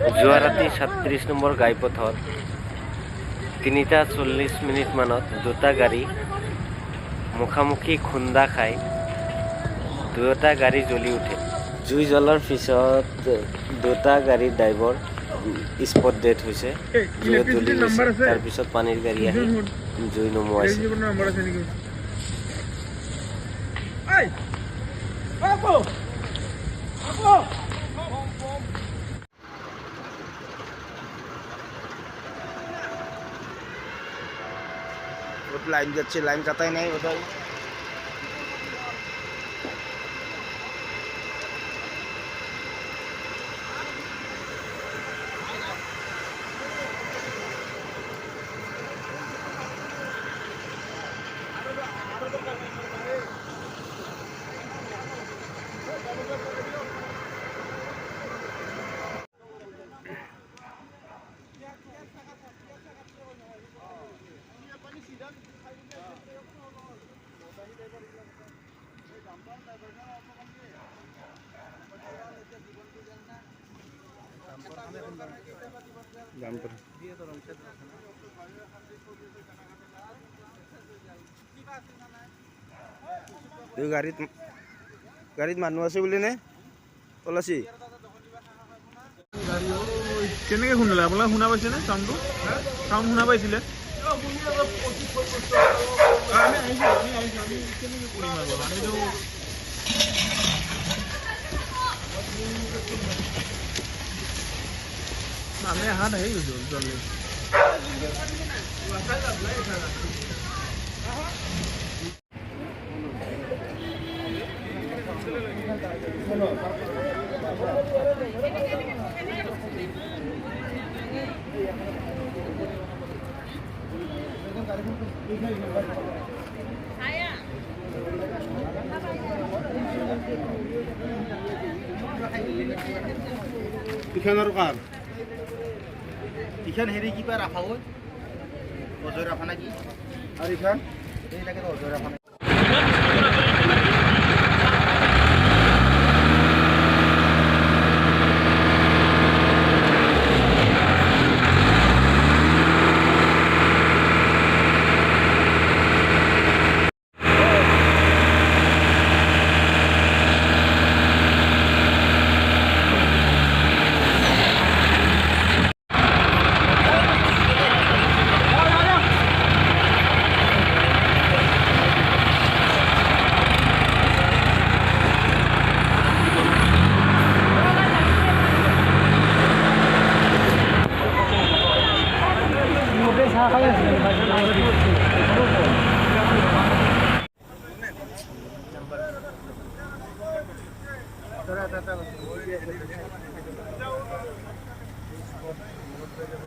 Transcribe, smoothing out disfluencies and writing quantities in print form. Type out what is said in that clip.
যোৱা ৰাতি ৩৭ নম্বৰ ঘাইপথত ৩:৪০ মানত দুটা গাড়ী মুখামুখি খুন্দা খাই দুয়োটা গাড়ী জ্বলি উঠে। জুই জ্বলাৰ পিছত দুটা গাড়ীৰ ড্ৰাইভাৰ স্পট ডেথ হৈছে। জুইত জ্বলি গৈছে। তাৰপিছত পানীৰ গাড়ী আহি জুই নুমুৱাইছে। লাইন যাচ্ছে, লাইন কাটাই নাই ওটাই। গাড়ীত মানুহ আছে বুলি নে পলাচি কেনেকৈ শুনিলে? আপোনালোকে শুনা পাইছেনে? চাউণ্ডটো চাউণ্ড শুনা পাইছিলে? আমি হাত আহি গৈছোঁ জলদি। ইখানৰ কাৰ ইখান হেৰি কিবা ৰাখা হয় অজয় ৰাখা নেকি? আৰু ইখান এইটাকে অজয় ৰাখা